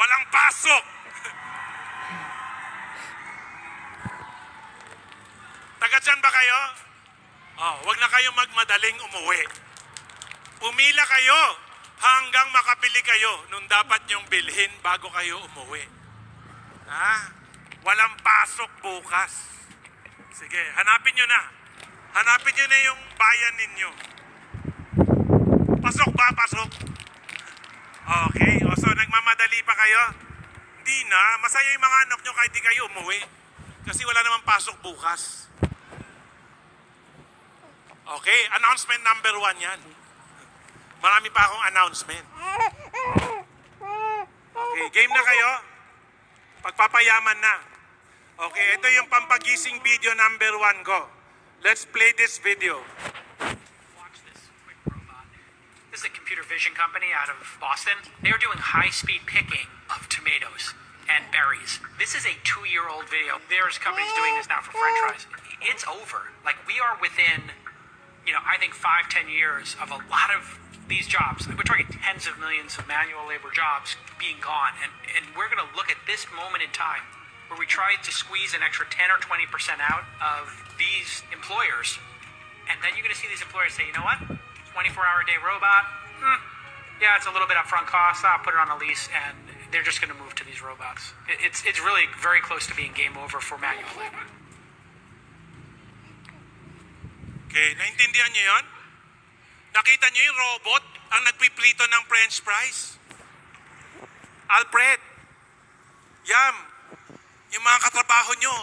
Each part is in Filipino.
Walang pasok! Taga dyan ba kayo? Oh, wag na kayong magmadaling umuwi. Pumila kayo hanggang makabili kayo nung dapat nyong bilhin bago kayo umuwi. Ha? Walang pasok bukas. Sige, hanapin nyo na. Hanapin nyo na yung bayan ninyo. Pasok ba? Pasok? Okay. O, so nagmamadali pa kayo? Hindi na. Masaya yung mga anak nyo kahit di kayo umuwi. Kasi wala namang pasok bukas. Okay. Announcement number 1 yan. Marami pa akong announcement. Okay. Game na kayo? Pagpapayaman na. Okay. Ito yung pampagising video number 1 ko. Let's play this video. Watch this quick robot. This is a computer vision company out of Boston. They are doing high-speed picking of tomatoes and berries. This is a 2-year-old video. There's companies doing this now for French fries. It's over. Like, we are within, I think 5-10 years of a lot of these jobs. We're talking tens of millions of manual labor jobs being gone. And we're going to look at this moment in time where we try to squeeze an extra 10 or 20% out of these employers. And then you're going to see these employers say, you know what? 24-hour-a-day robot, yeah, it's a little bit upfront cost. I'll put it on a lease, and they're just going to move to these robots. It's really very close to being game over for manual labor. Okay, naintindihan niyo yun? Nakita niyo yung robot ang nagpiprito ng French fries? Alfred, Yam, yung mga katrabaho nyo,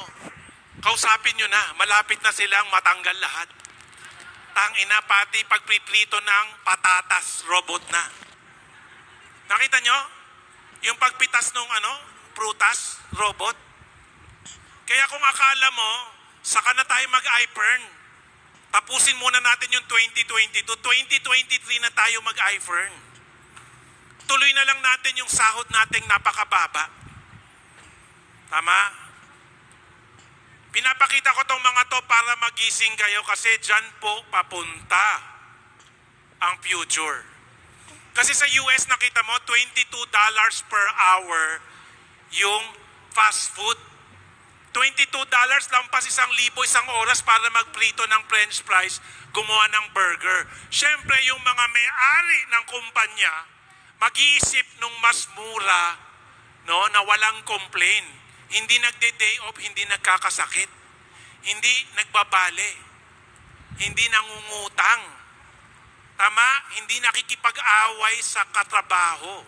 kausapin nyo na, malapit na silang matanggal lahat. Tangina, pati pagpiprito ng patatas, robot na. Nakita nyo? Yung pagpitas ng prutas, robot. Kaya kung akala mo, saka na tayo mag-iPern, tapusin muna natin yung 2022. 2023 na tayo mag-iPern. Tuloy na lang natin yung sahod nating napakababa. Tama? Pinapakita ko tong mga to para magising kayo kasi dyan po papunta ang future. Kasi sa US nakita mo, $22 per hour yung fast food. $22 lampas 1,000 isang oras para magprito ng French fries, gumawa ng burger. Siyempre, yung mga may-ari ng kumpanya, mag-iisip nung mas mura, na walang complain. Hindi nagde-day off, hindi nagkakasakit. Hindi nagbabale. Hindi nangungutang. Tama? Hindi nakikipag-away sa katrabaho.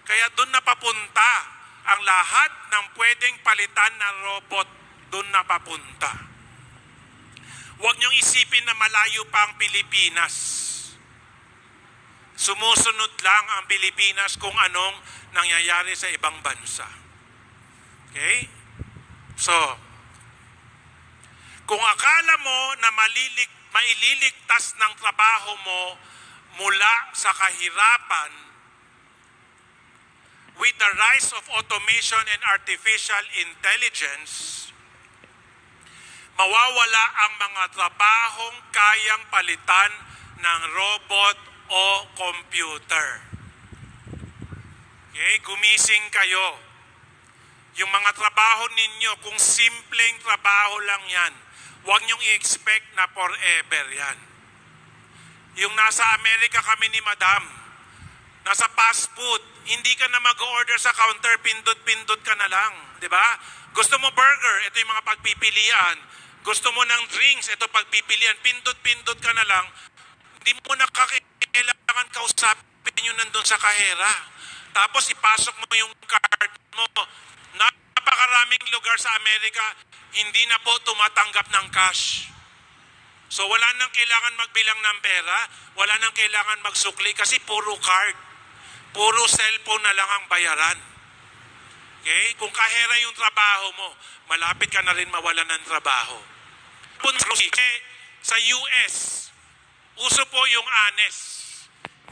Kaya doon napapunta ang lahat ng pwedeng palitan na robot, doon napapunta. Huwag niyong isipin na malayo pa ang Pilipinas. Sumusunod lang ang Pilipinas kung anong nangyayari sa ibang bansa. Okay? So, kung akala mo na maililigtas ng trabaho mo mula sa kahirapan, with the rise of automation and artificial intelligence, mawawala ang mga trabahong kayang palitan ng robot o computer. Okay? Gumising kayo. Yung mga trabaho ninyo, kung simpleng trabaho lang yan, huwag niyong i-expect na forever yan. Yung nasa Amerika kami ni Madam, nasa fast food, hindi ka na mag-order sa counter, pindot-pindot ka na lang. Di ba? Gusto mo burger, ito yung mga pagpipilian. Gusto mo ng drinks, ito pagpipilian. Pindot-pindot ka na lang. Hindi mo na kailangan kausapin yung nandun sa kahera. Tapos ipasok mo yung card mo. Napakaraming lugar sa Amerika, hindi na po tumatanggap ng cash. So wala nang kailangan magbilang ng pera, wala nang kailangan magsukli kasi puro card. Puro cellphone na lang ang bayaran. Okay? Kung kahera yung trabaho mo, malapit ka na rin mawalan ng trabaho. Sa US, uso po yung honest.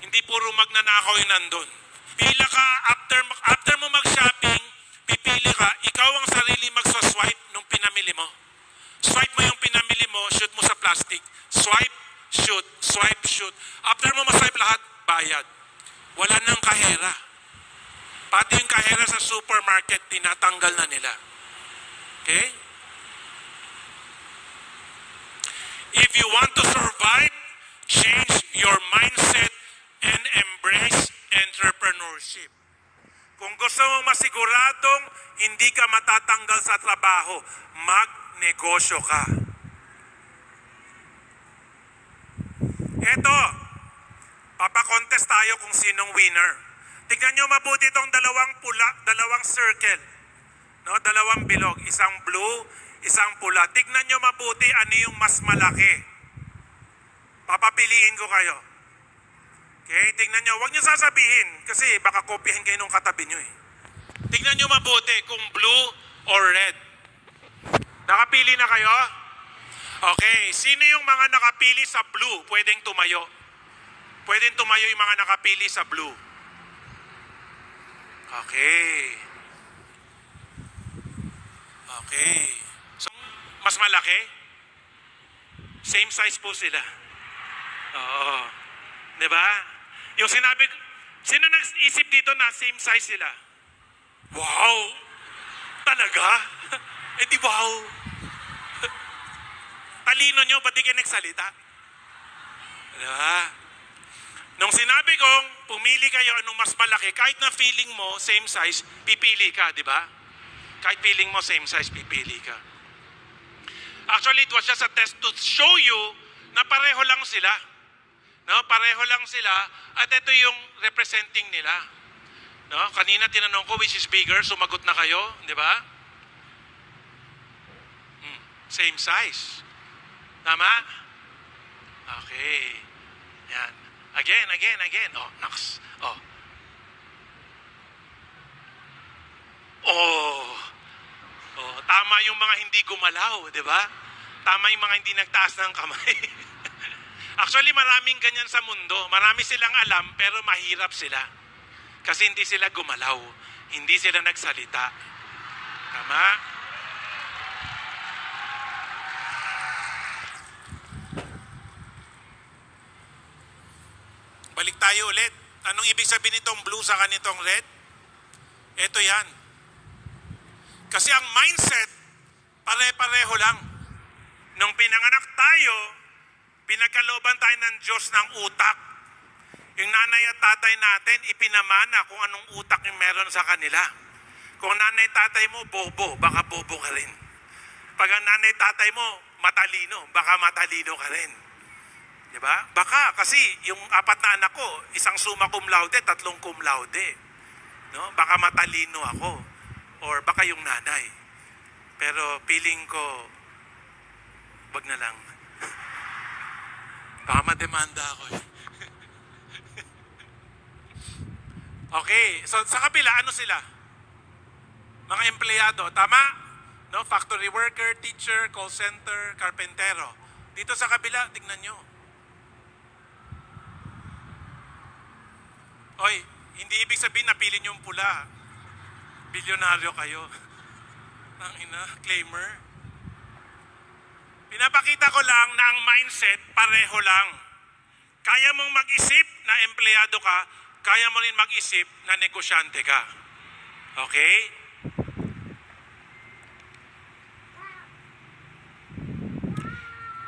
Hindi puro magnanakaw yung nandun. Pila ka, after mo mag-shopping, pipili ka, ikaw ang sarili magsa-swipe nung pinamili mo. Swipe mo yung pinamili mo, shoot mo sa plastic. Swipe, shoot, swipe, shoot. After mo ma-swipe lahat, bayad. Wala nang kahera. Pati yung kahera sa supermarket, tinatanggal na nila. Okay? If you want to survive, change your mindset and embrace entrepreneurship. Kung gusto mo masiguradong hindi ka matatanggal sa trabaho, magnegosyo ka. Eto, papakontest tayo kung sinong winner. Tignan nyo mabuti itong dalawang circle. No? Dalawang bilog, isang blue, isang pula. Tignan nyo mabuti ano yung mas malaki. Papapiliin ko kayo. Okay, tignan nyo. Huwag nyo sasabihin kasi baka kopyahin kayo nung katabi nyo eh. Tignan nyo mabuti kung blue or red. Nakapili na kayo? Okay, sino yung mga nakapili sa blue? Pwedeng tumayo. Pwedeng tumayo yung mga nakapili sa blue. Okay. Okay. So, mas malaki? Same size po sila. Oo. Diba? Yung sinabi, sino nag-isip dito na same size sila? Wow! Talaga? Eh di wow! Talino nyo, ba't di kayo nagsalita? Diba? Nung sinabi kong pumili kayo anong mas malaki, kahit na feeling mo same size, pipili ka, di ba? Kahit feeling mo same size, pipili ka. Actually, it was just a test to show you na pareho lang sila. No, pareho lang sila at ito yung representing nila. No, kanina tinanong ko which is bigger, sumagot na kayo, di ba? Same size. Tama? Okay. Yan. Again. Oh, naks. Oh. Oh, tama yung mga hindi gumalaw, di ba? Tama yung mga hindi nagtaas ng kamay. Actually, maraming ganyan sa mundo. Marami silang alam, pero mahirap sila. Kasi hindi sila gumalaw. Hindi sila nagsalita. Tama? Balik tayo ulit. Anong ibig sabihin nitong blue sa kanitong red? Ito yan. Kasi ang mindset, pare-pareho lang. Nung pinanganak tayo, pinagkalooban tayo ng Diyos ng utak. Yung nanay at tatay natin, ipinamana kung anong utak yung meron sa kanila. Kung nanay at tatay mo, bobo, baka bobo ka rin. Pag ang nanay at tatay mo, matalino, baka matalino ka rin. Diba? Baka, kasi yung 4 na anak ko, isang summa cum laude, 3 cum laude. No? Baka matalino ako. Or baka yung nanay. Pero feeling ko, wag na lang. Baka mademanda ako eh. Okay, so sa kabila, ano sila? Mga empleyado, tama? No? Factory worker, teacher, call center, carpentero. Dito sa kabila, tignan nyo. Oy, hindi ibig sabihin napili nyo yung pula. Bilyonaryo kayo. Ang ina, claimer. Pinapakita ko lang na ang mindset pareho lang. Kaya mong mag-isip na empleyado ka, kaya mo rin mag-isip na negosyante ka. Okay?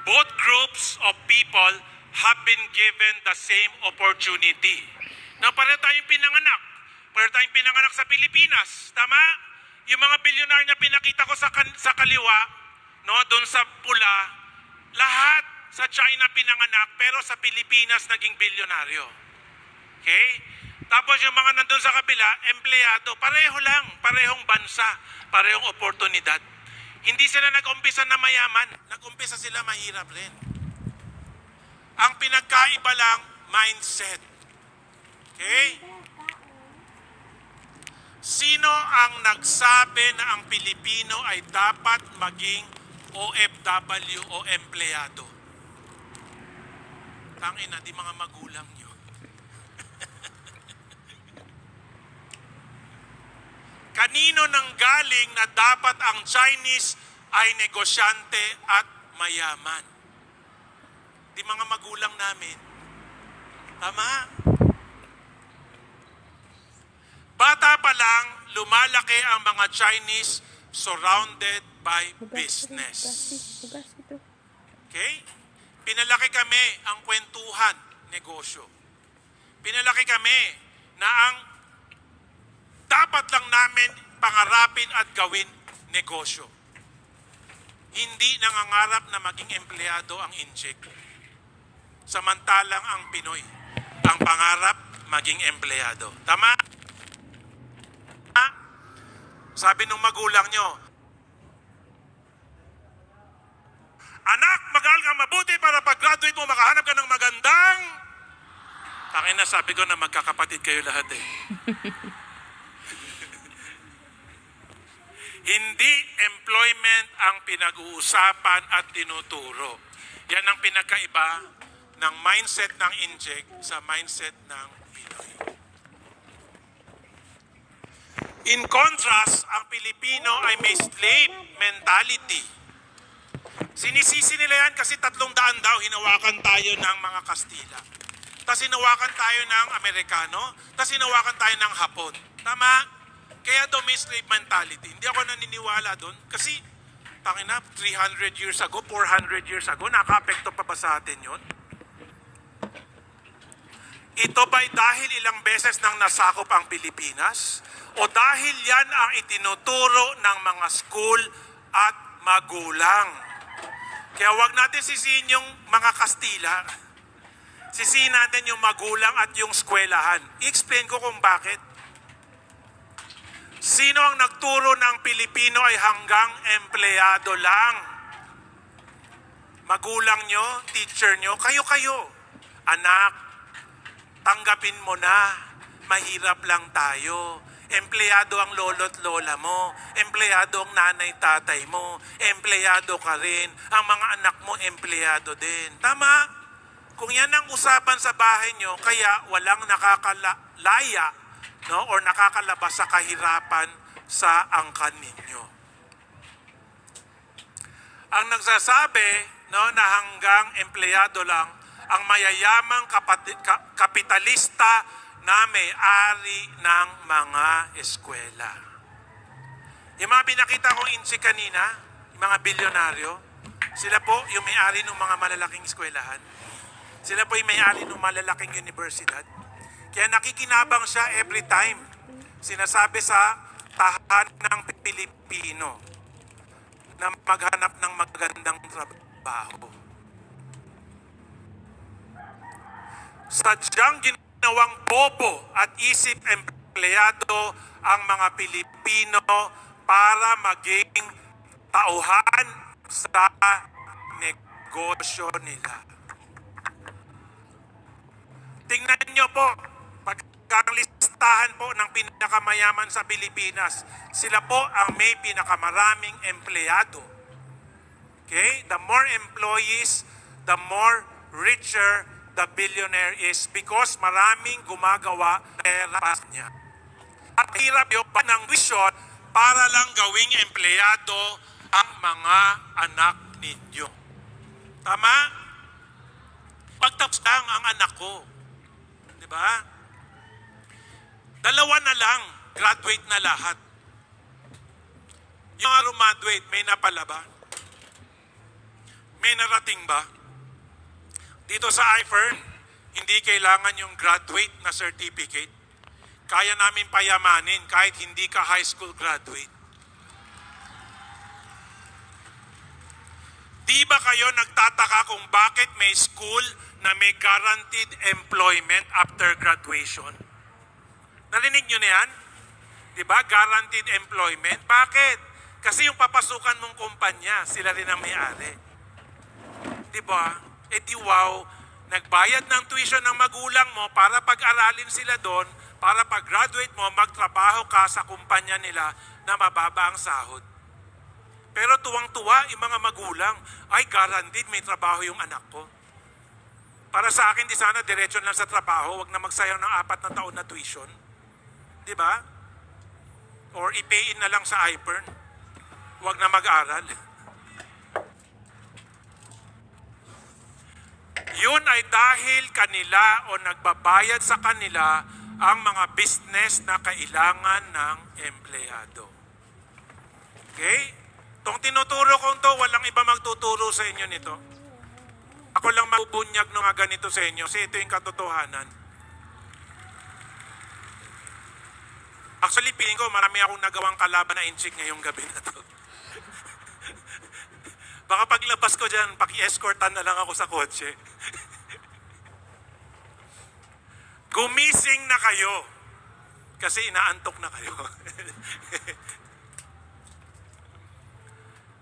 Both groups of people have been given the same opportunity. Na pareho tayong pinanganak. Pareho tayong pinanganak sa Pilipinas. Tama? Yung mga bilyonaryo na pinakita ko sa kaliwa, no, doon sa pula, lahat sa China pinanganak, pero sa Pilipinas naging bilyonaryo. Okay? Tapos yung mga nandun sa kabila, empleyado, pareho lang, parehong bansa, parehong oportunidad. Hindi sila nag-umpisa na mayaman, nag-umpisa sila mahirap rin. Ang pinagkaiba lang, mindset. Okay? Sino ang nagsabi na ang Pilipino ay dapat maging OFW o empleyado? Tangina, di mga magulang nyo. Kanino nang galing na dapat ang Chinese ay negosyante at mayaman? Di mga magulang namin. Tama? Bata pa pa lang, lumalaki ang mga Chinese surrounded by business. Bugas ito. Okay? Pinalaki kami ang kwentuhan, negosyo. Pinalaki kami na ang dapat lang namin pangarapin at gawin, negosyo. Hindi nangangarap na maging empleyado ang incheck. Samantalang ang Pinoy, ang pangarap, maging empleyado. Tama? Ha? Sabi nung magulang nyo, anak, mag-aaral ka mabuti para pag-graduate mo, makahanap ka ng magandang... Tangin na, sabi ko na magkakapatid kayo lahat eh. Hindi employment ang pinag-uusapan at tinuturo. Yan ang pinagkaiba ng mindset ng inject sa mindset ng Pinoy. In contrast, ang Pilipino ay may slave mentality. Sinisisi nila yan kasi 300 daw hinawakan tayo ng mga Kastila. Tapos hinawakan tayo ng Amerikano, tapos hinawakan tayo ng Hapon. Tama? Kaya daw may slave mentality. Hindi ako naniniwala doon kasi tangina, 300 years ago, 400 years ago, naka-apekto pa ba sa atin yun? Ito ba'y dahil ilang beses nang nasakop ang Pilipinas? O dahil yan ang itinuturo ng mga school at magulang? Kaya wag natin sisihin yung mga Kastila. Sisihin natin yung magulang at yung eskwelahan. I-explain ko kung bakit. Sino ang nagturo ng Pilipino ay hanggang empleyado lang? Magulang nyo, teacher nyo, kayo-kayo. Anak, tanggapin mo na. Mahirap lang tayo. Empleyado ang lolo't lola mo. Empleyado ang nanay-tatay mo. Empleyado ka rin. Ang mga anak mo, empleyado din. Tama? Kung yan ang usapan sa bahay nyo, kaya walang nakakalaya, no, or nakakalabas sa kahirapan sa angkan ninyo. Ang nagsasabi, no, na hanggang empleyado lang, ang mayayamang kapitalista na may-ari ng mga eskwela. Yung mga pinakita kong insi kanina, yung mga bilyonaryo, sila po yung may-ari ng mga malalaking eskwelahan. Sila po yung may-ari ng malalaking universidad. Kaya nakikinabang siya every time. Sinasabi sa tahanang Pilipino na maghanap ng magandang trabaho. Sadyang ginawang bobo at isip empleyado ang mga Pilipino para maging tauhan sa negosyo nila. Tingnan nyo po, pagkakalistahan po ng pinakamayaman sa Pilipinas, sila po ang may pinakamaraming empleyado. Okay? The more employees, the more richer the billionaire is because maraming gumagawa pera niya. At hirap yung ng vision para lang gawing empleyado ang mga anak ninyo. Tama? Pagtapos lang ang anak ko. Diba? 2 na lang, graduate na lahat. Yung mga graduate, may napala ba? May narating ba? Dito sa iFern, hindi kailangan yung graduate na certificate. Kaya namin payamanin kahit hindi ka high school graduate. Di ba kayo nagtataka kung bakit may school na may guaranteed employment after graduation? Narinig nyo na yan? Di ba? Guaranteed employment. Bakit? Kasi yung papasukan mong kumpanya, sila rin ang may-ari. Di ba? Eh di wow, nagbayad ng tuition ng magulang mo para pag-aralin sila doon, para pag-graduate mo, magtrabaho ka sa kumpanya nila na mababa ang sahod. Pero tuwang-tuwa yung mga magulang, ay guaranteed may trabaho yung anak ko. Para sa akin, di sana diretso lang sa trabaho, wag na magsayang ng 4 na taon na tuition. Di ba? Or i-pay in na lang sa iPern. Wag na mag-aral. Yun ay dahil kanila o nagbabayad sa kanila ang mga business na kailangan ng empleyado. Okay? Itong tinuturo ko to, walang iba magtuturo sa inyo nito. Ako lang mabubunyag ng mga ganito sa inyo kasi ito yung katotohanan. Actually, piling ko marami akong nagawang kalaban na inchik ngayong gabi na to. Baka paglabas ko dyan, paki-escortan na lang ako sa kotse. Gumising na kayo. Kasi inaantok na kayo.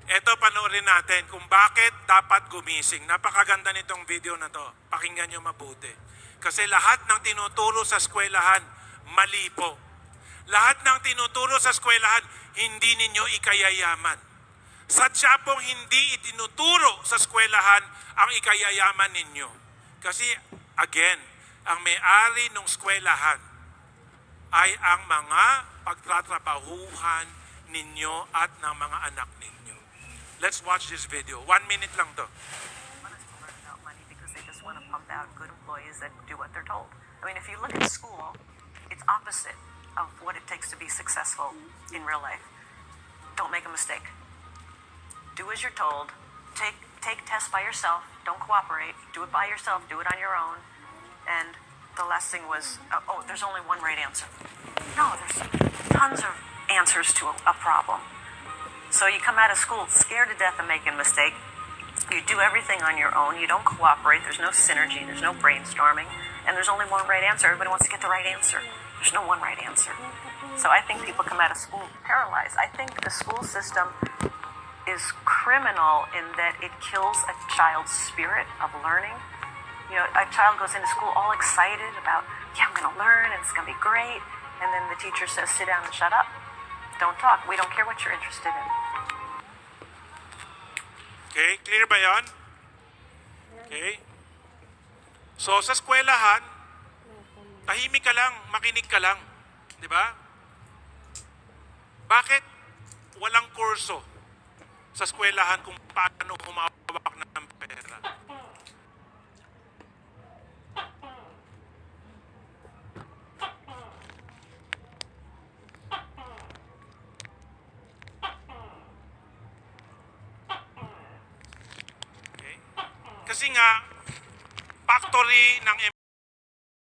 Ito, panoorin natin kung bakit dapat gumising. Napakaganda nitong video na to. Pakinggan nyo mabuti. Kasi lahat ng tinuturo sa eskwelahan, mali po. Lahat ng tinuturo sa eskwelahan, hindi ninyo ikayayaman. Sadya pong hindi itinuturo sa eskwelahan ang ikayayaman ninyo. Kasi, again, ang may-ari ng eskwelahan ay ang mga pagtatrabahuhan ninyo at ng mga anak ninyo. Let's watch this video. 1 minute lang to. Want us to learn about money because they just want to pump out good employees that do what they're told. I mean, if you look at school, it's opposite of what it takes to be successful in real life. Don't make a mistake. Do as you're told. Take tests by yourself. Don't cooperate. Do it by yourself. Do it on your own. And the last thing was, there's only one right answer. No, there's tons of answers to a problem. So you come out of school scared to death of making a mistake. You do everything on your own. You don't cooperate. There's no synergy. There's no brainstorming. And there's only one right answer. Everybody wants to get the right answer. There's no one right answer. So I think people come out of school paralyzed. I think the school system is criminal in that it kills a child's spirit of learning. You know, a child goes into school all excited about, yeah, I'm going to learn and it's going to be great. And then the teacher says, sit down and shut up. Don't talk. We don't care what you're interested in. Okay? Clear ba yan? Okay? So, sa eskwelahan, tahimik ka lang, makinig ka lang. Di ba? Bakit walang kurso sa eskwelahan kung paano humawak ng pera? Okay? Kasi nga, factory ng